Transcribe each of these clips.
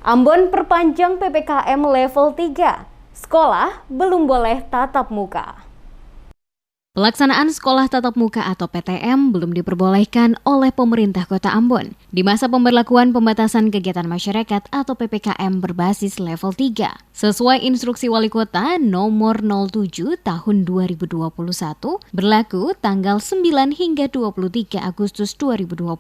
Ambon perpanjang PPKM level 3. Sekolah belum boleh tatap muka. Pelaksanaan sekolah tatap muka atau PTM belum diperbolehkan oleh pemerintah Kota Ambon di masa pemberlakuan pembatasan kegiatan masyarakat atau PPKM berbasis level 3. Sesuai instruksi Wali Kota nomor 07 tahun 2021 berlaku tanggal 9 hingga 23 Agustus 2021.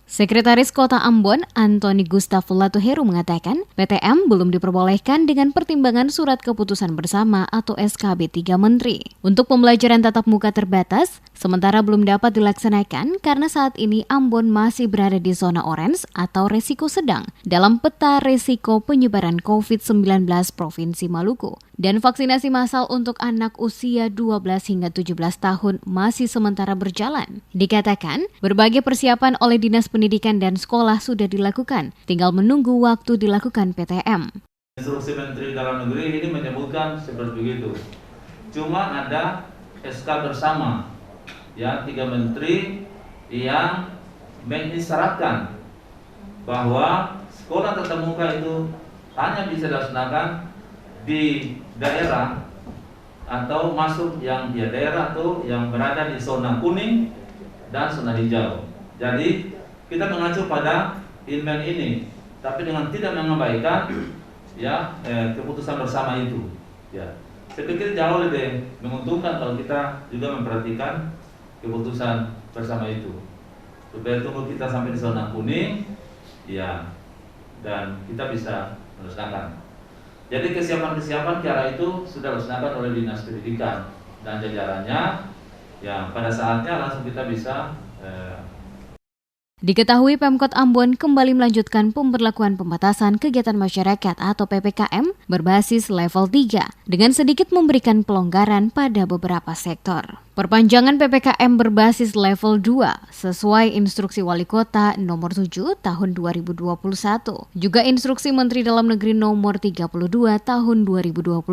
Sekretaris Kota Ambon, Antoni Gustaf Latuheru mengatakan, PTM belum diperbolehkan dengan pertimbangan surat keputusan bersama atau SKB 3 Menteri. Untuk pembelajaran tatap muka terbatas, sementara belum dapat dilaksanakan karena saat ini Ambon masih berada di zona orange atau resiko sedang dalam peta resiko penyebaran COVID-19 Provinsi Maluku. Dan vaksinasi massal untuk anak usia 12 hingga 17 tahun masih sementara berjalan. Dikatakan, berbagai persiapan oleh Dinas Pendidikan dan Sekolah sudah dilakukan, tinggal menunggu waktu dilakukan PTM. Instruksi Menteri Dalam Negeri ini menyebutkan seperti begitu. Cuma ada SK bersama, ya 3 menteri yang mengisyaratkan bahwa sekolah tatap muka itu hanya bisa dilaksanakan di daerah atau masuk yang di daerah atau yang berada di zona kuning dan zona hijau. Jadi kita mengacu pada Inmen ini, tapi dengan tidak mengabaikan keputusan bersama itu. Ya. Saya pikir jauh lebih menguntungkan kalau kita juga memperhatikan keputusan bersama itu. Supaya tunggu kita sampai di zona kuning, ya, dan kita bisa melaksanakan. Jadi kesiapan-kesiapan ke arah itu sudah dilaksanakan oleh Dinas Pendidikan dan jajarannya, yang pada saatnya langsung kita bisa Diketahui Pemkot Ambon kembali melanjutkan pemberlakuan pembatasan kegiatan masyarakat atau PPKM berbasis level 3 dengan sedikit memberikan pelonggaran pada beberapa sektor. Perpanjangan PPKM berbasis level 2 sesuai instruksi Wali Kota nomor 7 tahun 2021. Juga instruksi Menteri Dalam Negeri nomor 32 tahun 2021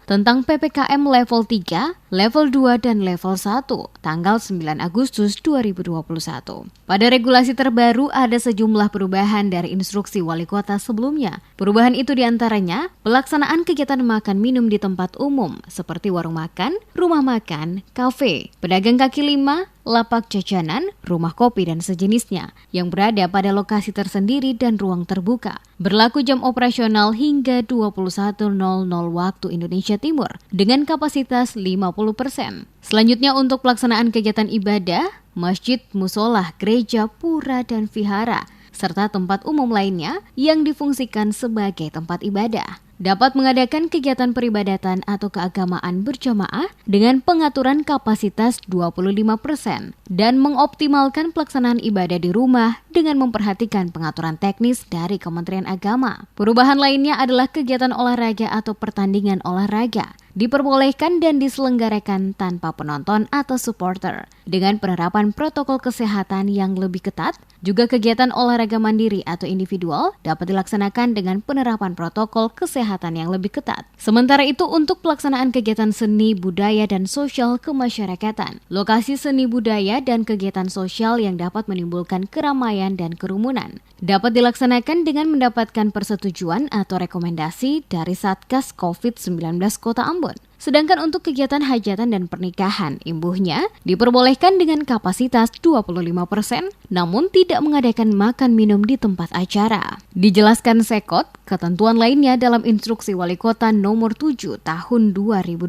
tentang PPKM level 3, level 2 dan level 1 tanggal 9 Agustus 2021. Pada regulasi terbaru ada sejumlah perubahan dari instruksi Wali Kota sebelumnya. Perubahan itu diantaranya pelaksanaan kegiatan makan minum di tempat umum seperti warung makan, rumah makan, kafe, pedagang kaki lima, lapak jajanan, rumah kopi dan sejenisnya yang berada pada lokasi tersendiri dan ruang terbuka. Berlaku jam operasional hingga 21.00 waktu Indonesia Timur dengan kapasitas 50%. Selanjutnya untuk pelaksanaan kegiatan ibadah, masjid, musola, gereja, pura dan vihara serta tempat umum lainnya yang difungsikan sebagai tempat ibadah dapat mengadakan kegiatan peribadatan atau keagamaan berjamaah dengan pengaturan kapasitas 25% dan mengoptimalkan pelaksanaan ibadah di rumah dengan memperhatikan pengaturan teknis dari Kementerian Agama. Perubahan lainnya adalah kegiatan olahraga atau pertandingan olahraga diperbolehkan dan diselenggarakan tanpa penonton atau supporter dengan penerapan protokol kesehatan yang lebih ketat. Juga kegiatan olahraga mandiri atau individual dapat dilaksanakan dengan penerapan protokol kesehatan yang lebih ketat. Sementara itu untuk pelaksanaan kegiatan seni, budaya, dan sosial kemasyarakatan, lokasi seni budaya dan kegiatan sosial yang dapat menimbulkan keramaian dan kerumunan dapat dilaksanakan dengan mendapatkan persetujuan atau rekomendasi dari Satgas COVID-19 Kota Ambon. Sedangkan untuk kegiatan hajatan dan pernikahan, imbuhnya diperbolehkan dengan kapasitas 25%, namun tidak mengadakan makan minum di tempat acara. Dijelaskan Sekot, ketentuan lainnya dalam instruksi Wali Kota nomor 7 tahun 2021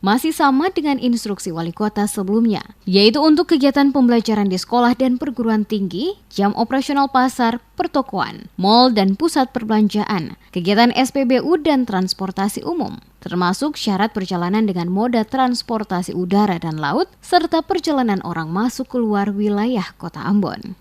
masih sama dengan instruksi Wali Kota sebelumnya, yaitu untuk kegiatan pembelajaran di sekolah dan perguruan tinggi, jam operasional pasar, pertokoan, mal dan pusat perbelanjaan, kegiatan SPBU dan transportasi umum, termasuk syarat perjalanan dengan moda transportasi udara dan laut, serta perjalanan orang masuk keluar wilayah Kota Ambon.